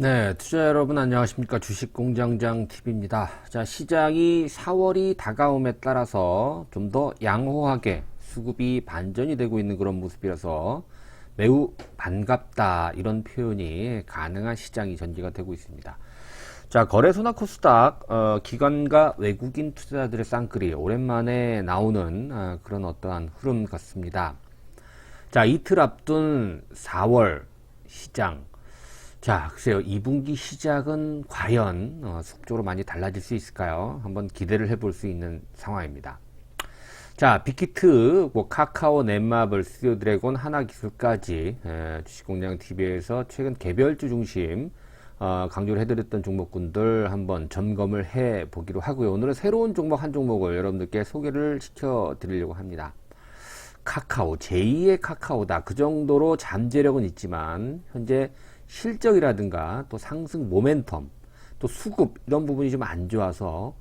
네, 투자 여러분 안녕하십니까? 주식공장장 TV입니다. 자, 시장이 4월이 다가옴에 따라서 좀 더 양호하게 수급이 반전이 되고 있는 그런 모습이라서 매우 반갑다 이런 표현이 가능한 시장이 전개가 되고 있습니다. 자, 거래소나 코스닥 기관과 외국인 투자자들의 쌍끌이 오랜만에 나오는 그런 어떠한 흐름 같습니다. 자, 이틀 앞둔 4월 시장. 자, 글쎄요. 2분기 시작은 과연 속도로 많이 달라질 수 있을까요? 한번 기대를 해볼 수 있는 상황입니다. 자, 빅히트, 카카오, 넷마블, 스튜디오 드래곤, 하나기술까지 주식공장TV에서 최근 개별주 중심 강조를 해드렸던 종목군들 한번 점검을 해보기로 하고요. 오늘은 새로운 종목 한 종목을 여러분들께 소개를 시켜드리려고 합니다. 카카오, 제2의 카카오다. 그 정도로 잠재력은 있지만 현재 실적이라든가 또 상승 모멘텀 또 수급 이런 부분이 좀 안 좋아서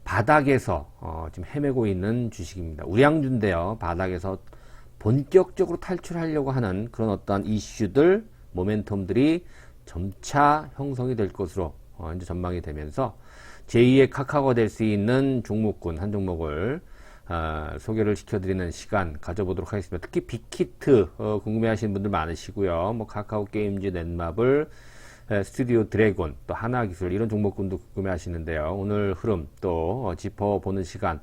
바닥에서 지금 헤매고 있는 주식입니다. 우량주인데요. 바닥에서 본격적으로 탈출하려고 하는 그런 어떠한 이슈들 모멘텀들이 점차 형성이 될 것으로 이제 전망이 되면서 제2의 카카오가 될 수 있는 종목군 한 종목을 소개를 시켜드리는 시간 가져보도록 하겠습니다. 특히 빅히트 궁금해하시는 분들 많으시고요. 뭐 카카오 게임즈, 넷마블, 스튜디오 드래곤, 또 하나기술 이런 종목군도 궁금해하시는데요. 오늘 흐름 또 짚어보는 시간.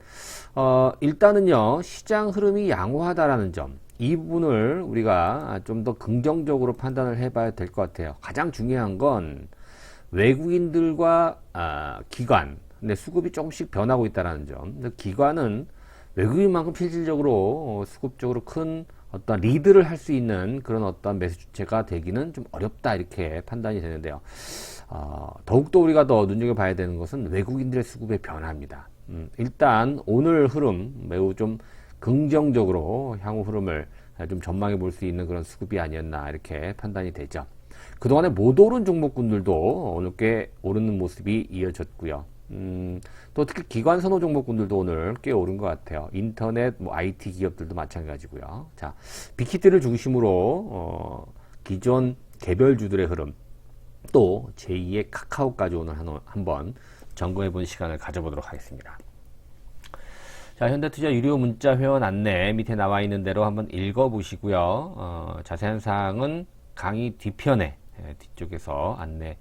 일단은요 시장 흐름이 양호하다라는 점. 이 부분을 우리가 좀 더 긍정적으로 판단을 해봐야 될 것 같아요. 가장 중요한 건 외국인들과 기관, 근데 수급이 조금씩 변하고 있다는 점. 기관은 외국인만큼 실질적으로 수급적으로 큰 어떤 리드를 할 수 있는 그런 어떤 매수 주체가 되기는 좀 어렵다 이렇게 판단이 되는데요. 더욱더 우리가 더 눈여겨봐야 되는 것은 외국인들의 수급의 변화입니다. 일단 오늘 흐름 매우 좀 긍정적으로 향후 흐름을 좀 전망해 볼 수 있는 그런 수급이 아니었나 이렇게 판단이 되죠. 그동안에 못 오른 종목군들도 오늘 꽤 오르는 모습이 이어졌고요. 또 특히 기관 선호 종목군들도 오늘 꽤 오른 것 같아요. 인터넷, IT 기업들도 마찬가지고요. 자, 빅히트를 중심으로 기존 개별주들의 흐름, 또 제2의 카카오까지 오늘 한번 점검해 보는 시간을 가져보도록 하겠습니다. 자, 현대투자 유료 문자 회원 안내 밑에 나와 있는 대로 한번 읽어보시고요. 자세한 사항은 강의 뒤편에 뒤쪽에서 안내해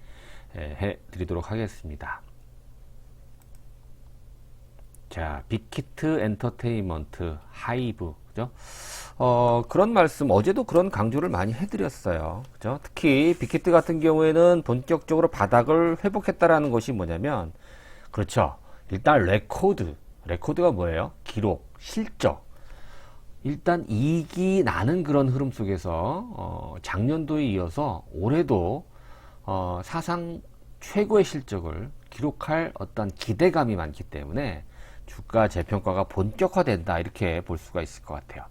드리도록 하겠습니다. 자, 빅히트 엔터테인먼트, 하이브, 그죠? 그런 말씀, 어제도 그런 강조를 많이 해드렸어요. 그죠? 특히 빅히트 같은 경우에는 본격적으로 바닥을 회복했다라는 것이 뭐냐면, 그렇죠. 일단 레코드가 뭐예요? 기록, 실적. 일단 이익이 나는 그런 흐름 속에서, 작년도에 이어서 올해도, 사상 최고의 실적을 기록할 어떤 기대감이 많기 때문에 주가 재평가가 본격화된다 이렇게 볼 수가 있을 것 같아요.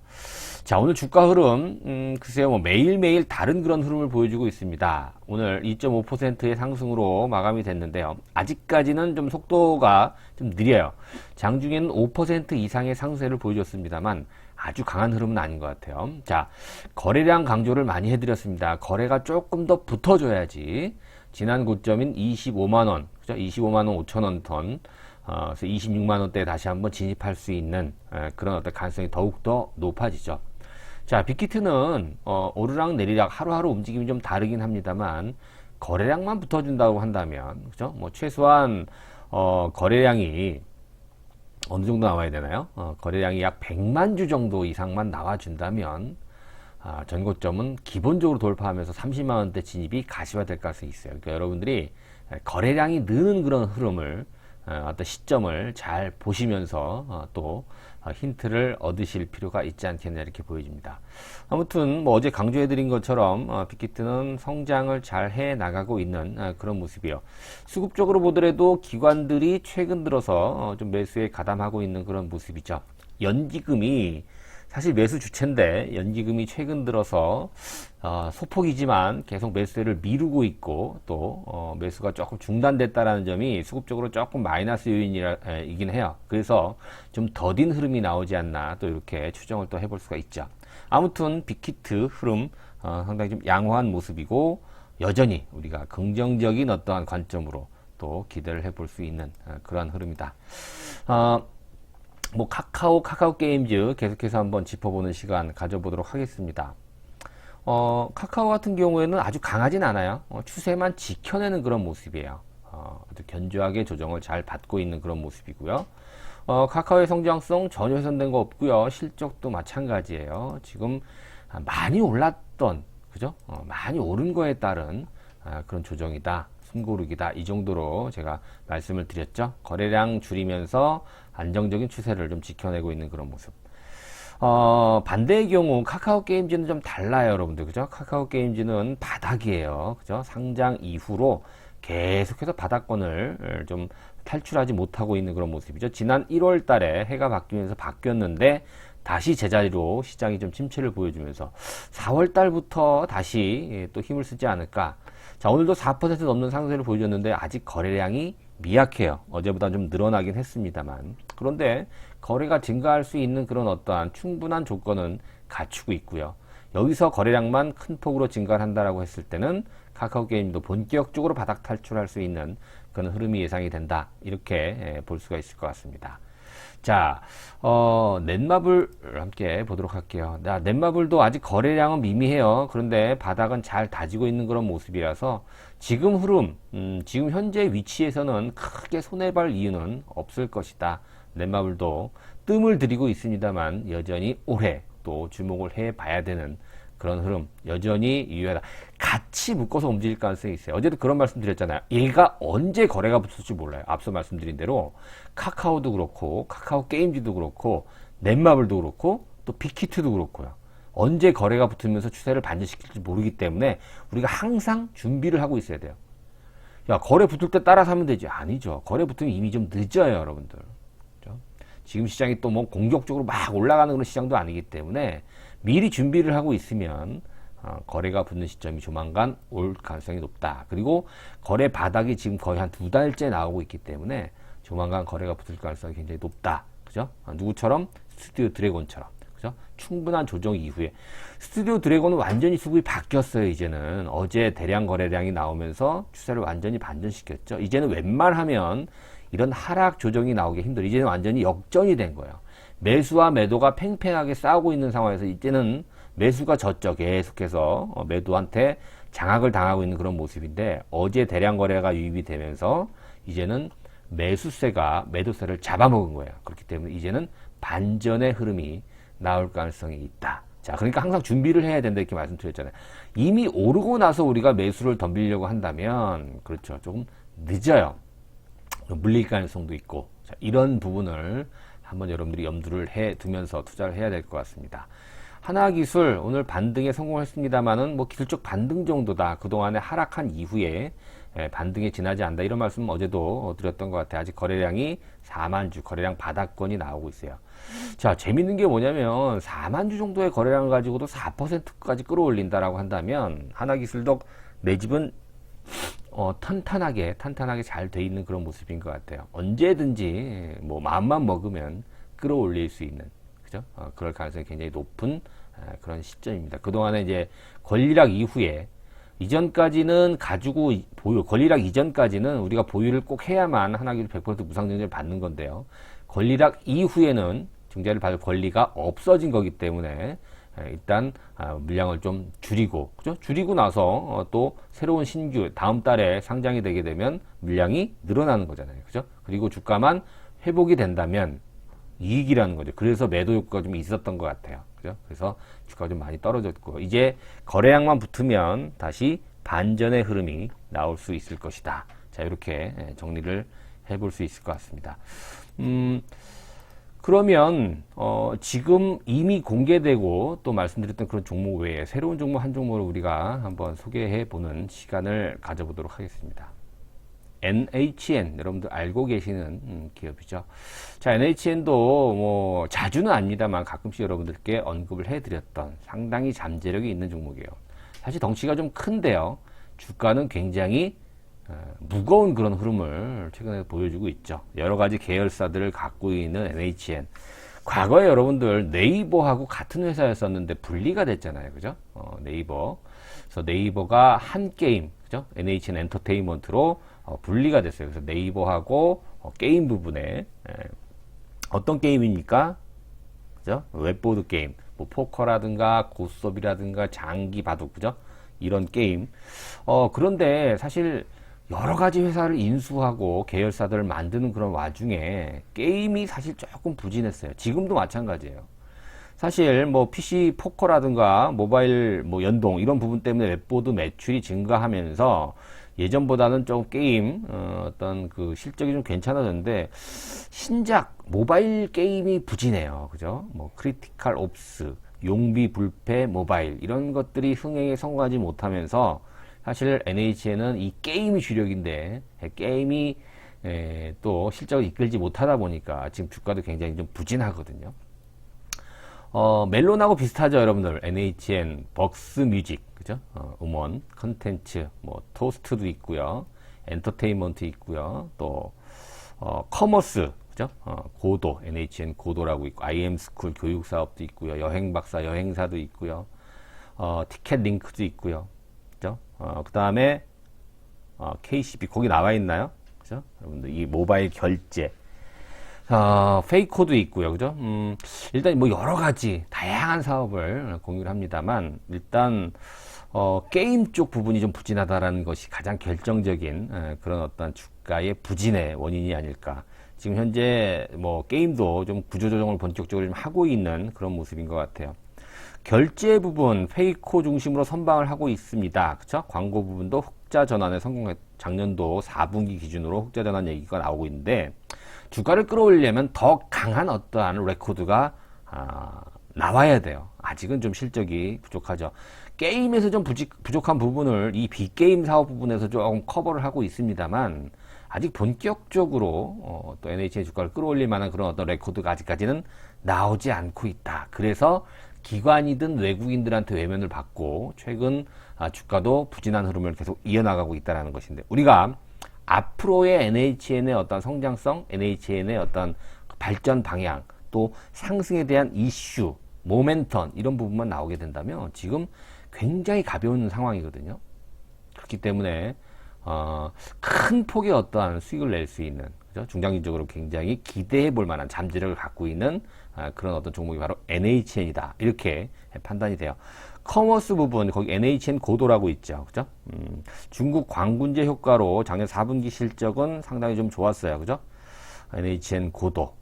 자, 오늘 주가 흐름 글쎄요 매일매일 다른 그런 흐름을 보여주고 있습니다. 오늘 2.5%의 상승으로 마감이 됐는데요. 아직까지는 좀 속도가 좀 느려요. 장중에는 5% 이상의 상승세를 보여줬습니다만 아주 강한 흐름은 아닌 것 같아요. 자, 거래량 강조를 많이 해드렸습니다. 거래가 조금 더 붙어줘야지 지난 고점인 25만원, 그죠? 25만원 5천원 턴, 그래서 26만원대에 다시 한번 진입할 수 있는 그런 어떤 가능성이 더욱더 높아지죠. 자, 빅히트는 오르락 내리락 하루하루 움직임이 좀 다르긴 합니다만 거래량만 붙어준다고 한다면, 그죠? 뭐 최소한 거래량이 어느 정도 나와야 되나요? 거래량이 약 100만 주 정도 이상만 나와준다면 전고점은 기본적으로 돌파하면서 30만원대 진입이 가시화될 가능성이 있어요. 그러니까 여러분들이 거래량이 느는 그런 흐름을 어떤 시점을 잘 보시면서 또 힌트를 얻으실 필요가 있지 않겠냐 이렇게 보여집니다. 아무튼 뭐 어제 강조해드린 것처럼 빅히트는 성장을 잘 해 나가고 있는 그런 모습이에요. 수급적으로 보더라도 기관들이 최근 들어서 좀 매수에 가담하고 있는 그런 모습이죠. 연기금이 사실 매수 주체인데 연기금이 최근 들어서 소폭이지만 계속 매수를 미루고 있고 또 매수가 조금 중단됐다라는 점이 수급적으로 조금 마이너스 요인이긴 해요. 그래서 좀 더딘 흐름이 나오지 않나 또 이렇게 추정을 또 해볼 수가 있죠. 아무튼 빅히트 흐름 상당히 좀 양호한 모습이고 여전히 우리가 긍정적인 어떠한 관점으로 또 기대를 해볼 수 있는 그러한 흐름이다. 뭐 카카오 게임즈 계속해서 한번 짚어보는 시간 가져보도록 하겠습니다. 카카오 같은 경우에는 아주 강하진 않아요. 추세만 지켜내는 그런 모습이에요. 아주 견조하게 조정을 잘 받고 있는 그런 모습이고요. 카카오의 성장성 전혀 훼손된 거 없고요. 실적도 마찬가지예요. 지금 많이 올랐던, 그죠? 많이 오른 거에 따른 그런 조정이다. 숨고르기다. 이 정도로 제가 말씀을 드렸죠. 거래량 줄이면서 안정적인 추세를 좀 지켜내고 있는 그런 모습. 반대의 경우 카카오 게임즈는 좀 달라요, 여러분들. 그죠? 카카오 게임즈는 바닥이에요. 그죠? 상장 이후로 계속해서 바닥권을 좀 탈출하지 못하고 있는 그런 모습이죠. 지난 1월 달에 해가 바뀌면서 바뀌었는데 다시 제자리로 시장이 좀 침체를 보여주면서 4월 달부터 다시 또 힘을 쓰지 않을까. 자, 오늘도 4% 넘는 상승세를 보여줬는데 아직 거래량이 미약해요. 어제보다 좀 늘어나긴 했습니다만. 그런데 거래가 증가할 수 있는 그런 어떠한 충분한 조건은 갖추고 있고요. 여기서 거래량만 큰 폭으로 증가한다라고 했을 때는 카카오 게임도 본격적으로 바닥 탈출할 수 있는 그런 흐름이 예상이 된다. 이렇게 볼 수가 있을 것 같습니다. 자, 넷마블 함께 보도록 할게요. 넷마블도 아직 거래량은 미미해요. 그런데 바닥은 잘 다지고 있는 그런 모습이라서 지금 흐름, 지금 현재 위치에서는 크게 손해볼 이유는 없을 것이다. 넷마블도 뜸을 들이고 있습니다만 여전히 올해 또 주목을 해봐야 되는 그런 흐름 여전히 유효하다. 같이 묶어서 움직일 가능성이 있어요. 어제도 그런 말씀 드렸잖아요. 얘가 언제 거래가 붙을지 몰라요. 앞서 말씀드린 대로 카카오도 그렇고 카카오 게임즈도 그렇고 넷마블도 그렇고 또 빅히트도 그렇고요. 언제 거래가 붙으면서 추세를 반전시킬지 모르기 때문에 우리가 항상 준비를 하고 있어야 돼요. 야, 거래 붙을 때 따라서 하면 되지. 아니죠. 거래 붙으면 이미 좀 늦어요, 여러분들. 그렇죠? 지금 시장이 또 뭐 공격적으로 막 올라가는 그런 시장도 아니기 때문에 미리 준비를 하고 있으면 거래가 붙는 시점이 조만간 올 가능성이 높다. 그리고 거래 바닥이 지금 거의 한 2달째 나오고 있기 때문에 조만간 거래가 붙을 가능성이 굉장히 높다. 그죠? 누구처럼? 스튜디오 드래곤처럼. 그죠? 충분한 조정 이후에. 스튜디오 드래곤은 완전히 수급이 바뀌었어요, 이제는. 어제 대량 거래량이 나오면서 추세를 완전히 반전시켰죠. 이제는 웬만하면 이런 하락 조정이 나오기 힘들어. 이제는 완전히 역전이 된 거예요. 매수와 매도가 팽팽하게 싸우고 있는 상황에서 이제는 매수가 졌죠. 계속해서 매도한테 장악을 당하고 있는 그런 모습인데 어제 대량 거래가 유입이 되면서 이제는 매수세가 매도세를 잡아먹은 거예요. 그렇기 때문에 이제는 반전의 흐름이 나올 가능성이 있다. 자, 그러니까 항상 준비를 해야 된다 이렇게 말씀드렸잖아요. 이미 오르고 나서 우리가 매수를 덤비려고 한다면 그렇죠. 조금 늦어요. 물릴 가능성도 있고 자, 이런 부분을 한번 여러분들이 염두를 해 두면서 투자를 해야 될 것 같습니다. 하나기술 오늘 반등에 성공했습니다만은 뭐 기술적 반등 정도다. 그동안에 하락한 이후에 반등에 지나지 않는다. 이런 말씀 어제도 드렸던 것 같아요. 아직 거래량이 4만 주, 거래량 바닥권이 나오고 있어요. 자, 재밌는 게 뭐냐면 4만 주 정도의 거래량을 가지고도 4%까지 끌어올린다라고 한다면 하나기술도 내 집은 탄탄하게 잘 돼 있는 그런 모습인 것 같아요. 언제든지 뭐 마음만 먹으면 끌어올릴 수 있는 그죠? 그럴 가능성이 굉장히 높은 그런 시점입니다. 그동안에 이제 권리락 이후에 이전까지는 가지고 권리락 이전까지는 우리가 보유를 꼭 해야만 하나기술 100% 무상증자를 받는 건데요. 권리락 이후에는 증자를 받을 권리가 없어진 거기 때문에 일단 물량을 좀 줄이고 그죠? 줄이고 나서 또 새로운 신규 다음 달에 상장이 되게 되면 물량이 늘어나는 거잖아요. 그죠? 그리고 주가만 회복이 된다면 이익이라는 거죠. 그래서 매도 효과가 좀 있었던 것 같아요. 그죠? 그래서 주가가 좀 많이 떨어졌고 이제 거래량만 붙으면 다시 반전의 흐름이 나올 수 있을 것이다. 자, 이렇게 정리를 해볼 수 있을 것 같습니다. 그러면 지금 이미 공개되고 또 말씀드렸던 그런 종목 외에 새로운 종목 한 종목을 우리가 한번 소개해 보는 시간을 가져보도록 하겠습니다. NHN 여러분들 알고 계시는 기업이죠. 자, NHN도 뭐 자주는 아닙니다만 가끔씩 여러분들께 언급을 해드렸던 상당히 잠재력이 있는 종목이에요. 사실 덩치가 좀 큰데요. 주가는 굉장히 무거운 그런 흐름을 최근에 보여주고 있죠. 여러 가지 계열사들을 갖고 있는 NHN. 과거에 여러분들 네이버하고 같은 회사였었는데 분리가 됐잖아요. 그죠? 네이버. 그래서 네이버가 한 게임, 그죠? NHN 엔터테인먼트로 분리가 됐어요. 그래서 네이버하고 게임 부분에 어떤 게임입니까? 그죠? 웹보드 게임, 뭐 포커라든가 고스톱이라든가 장기 바둑, 그죠? 이런 게임. 그런데 사실 여러 가지 회사를 인수하고 계열사들을 만드는 그런 와중에 게임이 사실 조금 부진했어요. 지금도 마찬가지예요. 사실 뭐 PC 포커라든가 모바일 뭐 연동 이런 부분 때문에 웹보드 매출이 증가하면서 예전보다는 좀 게임 어떤 그 실적이 좀 괜찮아졌는데 신작 모바일 게임이 부진해요. 그죠? 뭐 크리티컬 옵스, 용비 불패 모바일 이런 것들이 흥행에 성공하지 못하면서 사실 NHN은 이 게임이 주력인데 게임이 또 실적을 이끌지 못하다 보니까 지금 주가도 굉장히 좀 부진하거든요. 멜론하고 비슷하죠, 여러분들. NHN, 벅스 뮤직, 그죠? 음원, 컨텐츠, 뭐, 토스트도 있고요. 엔터테인먼트 있고요. 또, 커머스, 그죠? 고도, NHN 고도라고 있고, IM스쿨 교육사업도 있고요. 여행박사, 여행사도 있고요. 티켓 링크도 있고요. 그죠? 그 다음에, KCB, 거기 나와 있나요? 그죠? 여러분들, 이 모바일 결제. 페이코도 있고요. 그죠? 일단 뭐 여러 가지 다양한 사업을 공유를 합니다만 일단 게임 쪽 부분이 좀 부진하다라는 것이 가장 결정적인 그런 어떤 주가의 부진의 원인이 아닐까. 지금 현재 뭐 게임도 좀 구조조정을 본격적으로 좀 하고 있는 그런 모습인 것 같아요. 결제 부분 페이코 중심으로 선방을 하고 있습니다. 그쵸? 광고 부분도 흑자 전환에 성공했, 작년도 4분기 기준으로 흑자 전환 얘기가 나오고 있는데 주가를 끌어올리려면 더 강한 어떠한 레코드가 나와야 돼요. 아직은 좀 실적이 부족하죠. 게임에서 좀 부족한 부분을 이 빅게임 사업 부분에서 조금 커버를 하고 있습니다만 아직 본격적으로 또 NH의 주가를 끌어올릴 만한 그런 어떤 레코드가 아직까지는 나오지 않고 있다. 그래서 기관이든 외국인들한테 외면을 받고 최근 주가도 부진한 흐름을 계속 이어나가고 있다는 것인데 우리가 앞으로의 NHN의 어떤 성장성, NHN의 어떤 발전 방향, 또 상승에 대한 이슈, 모멘텀 이런 부분만 나오게 된다면 지금 굉장히 가벼운 상황이거든요. 그렇기 때문에 큰 폭의 어떠한 수익을 낼 수 있는 그죠? 중장기적으로 굉장히 기대해 볼 만한 잠재력을 갖고 있는 그런 어떤 종목이 바로 NHN이다. 이렇게 판단이 돼요. 커머스 부분 거기 NHN 고도라고 있죠. 그죠? 중국 광군제 효과로 작년 4분기 실적은 상당히 좀 좋았어요. 그죠? NHN 고도.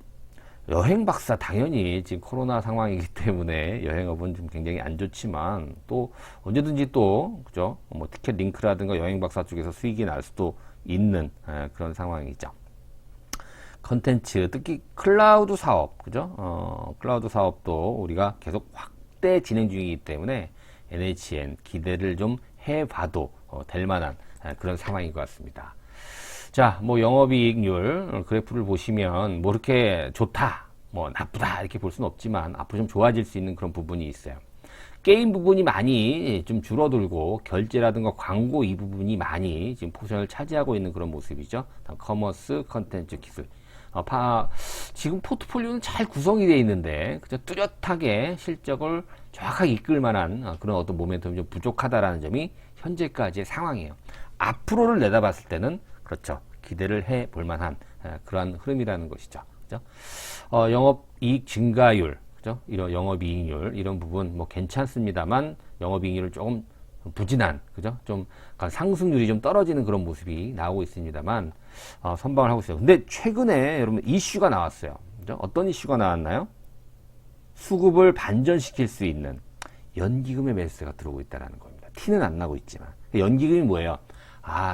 여행 박사 당연히 지금 코로나 상황이기 때문에 여행업은 좀 굉장히 안 좋지만 또 언제든지 또 그죠? 뭐 티켓 링크라든가 여행 박사 쪽에서 수익이 날 수도 있는 그런 상황이죠. 컨텐츠 특히 클라우드 사업 그죠? 클라우드 사업도 우리가 계속 확대 진행 중이기 때문에 NHN 기대를 좀 해봐도 될 만한 그런 상황인 것 같습니다. 자, 뭐 영업이익률 그래프를 보시면 뭐 이렇게 좋다, 뭐 나쁘다 이렇게 볼 수는 없지만 앞으로 좀 좋아질 수 있는 그런 부분이 있어요. 게임 부분이 많이 좀 줄어들고 결제라든가 광고 이 부분이 많이 지금 포션을 차지하고 있는 그런 모습이죠. 커머스, 컨텐츠, 기술. 지금 포트폴리오는 잘 구성이 되어 있는데 그저 뚜렷하게 실적을 정확하게 이끌 만한 그런 어떤 모멘텀이 좀 부족하다라는 점이 현재까지의 상황이에요. 앞으로를 내다봤을 때는 그렇죠. 기대를 해 볼 만한 그러한 흐름이라는 것이죠. 그죠? 영업이익 증가율, 그죠? 이런 영업이익률 이런 부분 뭐 괜찮습니다만 영업이익률을 조금 부진한, 그죠? 좀 상승률이 좀 떨어지는 그런 모습이 나오고 있습니다만 선방을 하고 있어요. 근데 최근에 여러분 이슈가 나왔어요. 그죠? 어떤 이슈가 나왔나요? 수급을 반전시킬 수 있는 연기금의 매수세가 들어오고 있다는 겁니다. 티는 안 나고 있지만 연기금이 뭐예요?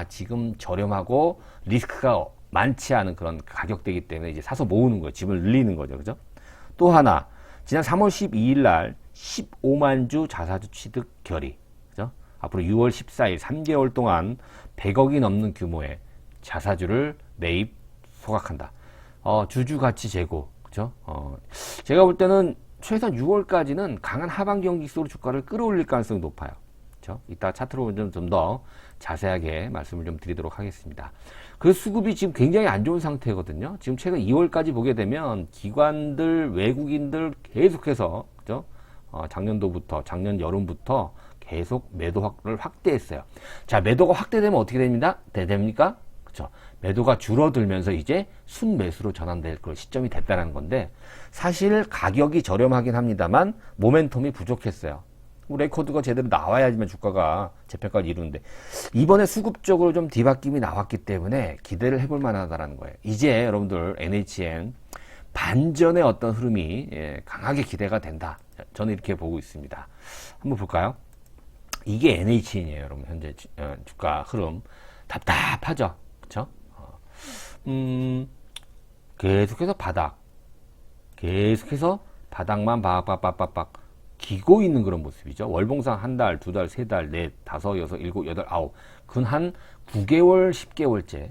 지금 저렴하고 리스크가 많지 않은 그런 가격대이기 때문에 이제 사서 모으는 거예요. 집을 늘리는 거죠. 그죠? 또 하나, 지난 3월 12일 날 15만 주 자사주 취득 결의. 그죠? 앞으로 6월 14일 3개월 동안 100억이 넘는 규모의 자사주를 매입 소각한다. 주주 가치 제고. 그죠? 제가 볼 때는 최소한 6월까지는 강한 하반 경기 속으로 주가를 끌어올릴 가능성이 높아요. 그렇죠? 이따 차트로 좀 더 자세하게 말씀을 좀 드리도록 하겠습니다. 그 수급이 지금 굉장히 안 좋은 상태거든요. 지금 최근 2월까지 보게 되면 기관들, 외국인들 계속해서 그죠? 작년 여름부터 계속 매도를 확대했어요. 자, 매도가 확대되면 어떻게 됩니까? 그쵸. 매도가 줄어들면서 이제 순매수로 전환될 그런 시점이 됐다는 건데, 사실 가격이 저렴하긴 합니다만 모멘텀이 부족했어요. 레코드가 제대로 나와야지만 주가가 재평가를 이루는데, 이번에 수급적으로 좀 뒤바뀜이 나왔기 때문에 기대를 해볼 만하다는 거예요. 이제 여러분들 NHN 반전의 어떤 흐름이 강하게 기대가 된다. 저는 이렇게 보고 있습니다. 한번 볼까요? 이게 NHN이에요, 여러분. 현재 주가 흐름 답답하죠, 그렇죠? 계속해서 계속해서 바닥만 박박박박박 기고 있는 그런 모습이죠. 월봉상 한 달, 두 달, 세 달, 넷, 다섯, 여섯, 일곱, 여덟, 아홉, 근 한 9개월, 10개월째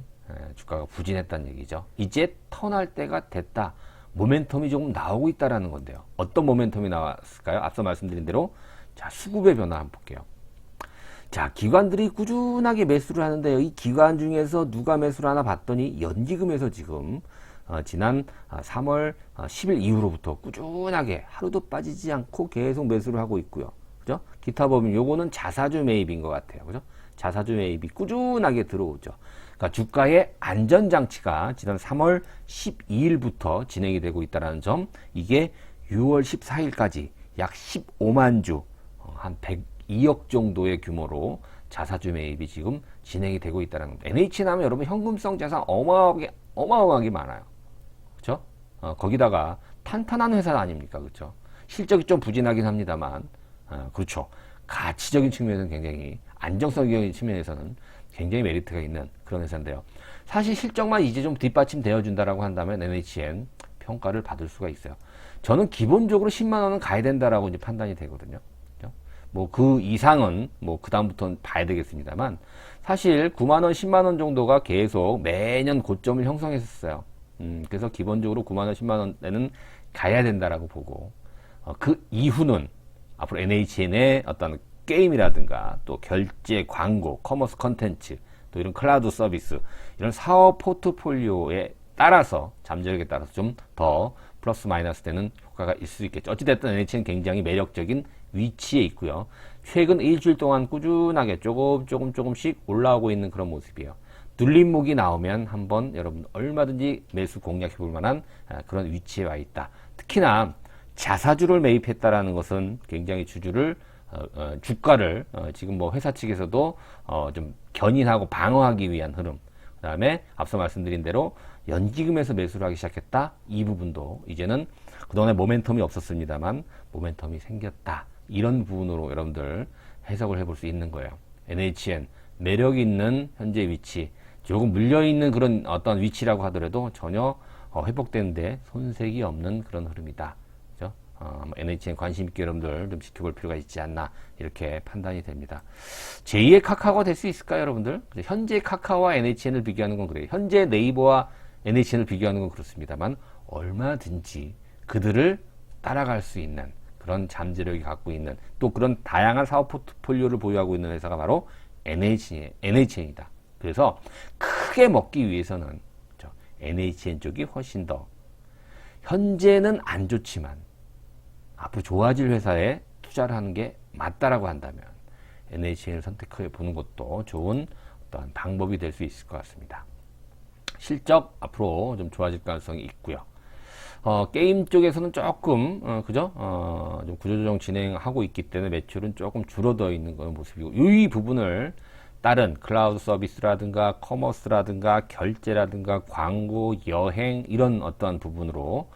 주가가 부진했다는 얘기죠. 이제 턴할 때가 됐다. 모멘텀이 조금 나오고 있다라는 건데요. 어떤 모멘텀이 나왔을까요? 앞서 말씀드린 대로 자, 수급의 변화 한번 볼게요. 자, 기관들이 꾸준하게 매수를 하는데요. 이 기관 중에서 누가 매수를 하나 봤더니 연기금에서 지금 지난 3월 10일 이후로부터 꾸준하게 하루도 빠지지 않고 계속 매수를 하고 있고요. 그죠? 기타 법인 요거는 자사주 매입인 것 같아요. 그죠? 자사주 매입이 꾸준하게 들어오죠. 그러니까 주가의 안전장치가 지난 3월 12일부터 진행이 되고 있다는 점, 이게 6월 14일까지 약 15만 주, 한 102억 정도의 규모로 자사주 매입이 지금 진행이 되고 있다는 겁니다. NHN 하면 여러분 현금성 자산 어마어마하게 많아요. 그렇죠? 거기다가 탄탄한 회사 아닙니까? 그렇죠? 실적이 좀 부진하긴 합니다만, 그렇죠. 가치적인 측면에서는 굉장히, 안정성적인 측면에서는 굉장히 메리트가 있는 그런 회사인데요. 사실 실적만 이제 좀 뒷받침되어 준다라고 한다면 NHN 평가를 받을 수가 있어요. 저는 기본적으로 10만 원은 가야 된다라고 이제 판단이 되거든요. 뭐 그 이상은 뭐 그 다음부터는 봐야 되겠습니다만, 사실 9만 원, 10만 원 정도가 계속 매년 고점을 형성했었어요. 그래서 기본적으로 9만 원, 10만 원대는 가야 된다라고 보고, 그 이후는 앞으로 NHN의 어떤 게임이라든가 또 결제, 광고, 커머스 컨텐츠, 또 이런 클라우드 서비스, 이런 사업 포트폴리오에 따라서, 잠재력에 따라서 좀 더 플러스 마이너스 되는 효과가 있을 수 있겠죠. 어찌됐든 NHN은 굉장히 매력적인 위치에 있고요. 최근 일주일 동안 꾸준하게 조금씩 올라오고 있는 그런 모습이에요. 눌림목이 나오면 한번 여러분 얼마든지 매수 공략해 볼 만한 그런 위치에 와 있다. 특히나 자사주를 매입했다라는 것은 굉장히 주가를 지금 뭐 회사 측에서도 좀 견인하고 방어하기 위한 흐름. 그 다음에 앞서 말씀드린 대로 연기금에서 매수를 하기 시작했다. 이 부분도 이제는 그동안에 모멘텀이 없었습니다만 모멘텀이 생겼다. 이런 부분으로 여러분들 해석을 해볼 수 있는 거예요. NHN 매력 있는 현재 위치, 조금 물려있는 그런 어떤 위치라고 하더라도 전혀 회복되는데 손색이 없는 그런 흐름이다. 그죠? NHN 관심 있게 여러분들 좀 지켜볼 필요가 있지 않나, 이렇게 판단이 됩니다. 제2의 카카오가 될 수 있을까요, 여러분들? 현재 카카오와 NHN을 비교하는 건 그래요. 현재 네이버와 NHN을 비교하는 건 그렇습니다만, 얼마든지 그들을 따라갈 수 있는 그런 잠재력이 갖고 있는, 또 그런 다양한 사업 포트폴리오를 보유하고 있는 회사가 바로 NHN이다. 그래서 크게 먹기 위해서는 NHN 쪽이 훨씬 더, 현재는 안 좋지만 앞으로 좋아질 회사에 투자를 하는 게 맞다라고 한다면 NHN을 선택해 보는 것도 좋은 어떤 방법이 될 수 있을 것 같습니다. 실적 앞으로 좀 좋아질 가능성이 있고요. 게임 쪽에서는 조금 그죠? 좀 구조조정 진행하고 있기 때문에 매출은 조금 줄어들어 있는 그런 모습이고, 이 부분을 다른 클라우드 서비스라든가 커머스라든가 결제라든가 광고, 여행, 이런 어떠한 부분으로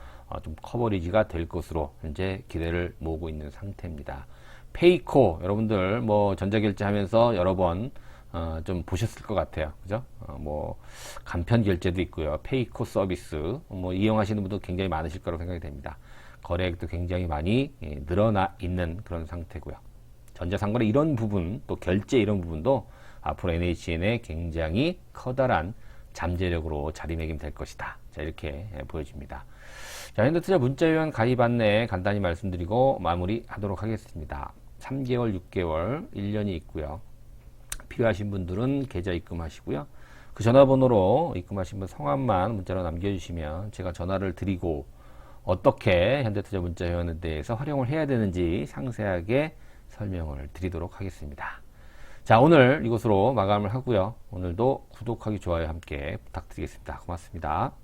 좀 커버리지가 될 것으로 현재 기대를 모으고 있는 상태입니다. 페이코, 여러분들 뭐 전자결제 하면서 여러 번 좀 보셨을 것 같아요. 그죠? 뭐 간편 결제도 있고요. 페이코 서비스 뭐 이용하시는 분도 굉장히 많으실 거라고 생각이 됩니다. 거래액도 굉장히 많이 늘어나 있는 그런 상태고요. 전자상거래 이런 부분, 또 결제 이런 부분도 앞으로 NHN의 굉장히 커다란 잠재력으로 자리매김될 것이다. 자, 이렇게 보여집니다. 자, 현대투자 문자회원 가입 안내 간단히 말씀드리고 마무리하도록 하겠습니다. 3개월, 6개월, 1년이 있고요. 필요하신 분들은 계좌 입금하시고요. 그 전화번호로 입금하신 분 성함만 문자로 남겨주시면 제가 전화를 드리고 어떻게 현대투자 문자회원에 대해서 활용을 해야 되는지 상세하게 설명을 드리도록 하겠습니다. 자, 오늘 이것으로 마감을 하고요. 오늘도 구독하기, 좋아요 함께 부탁드리겠습니다. 고맙습니다.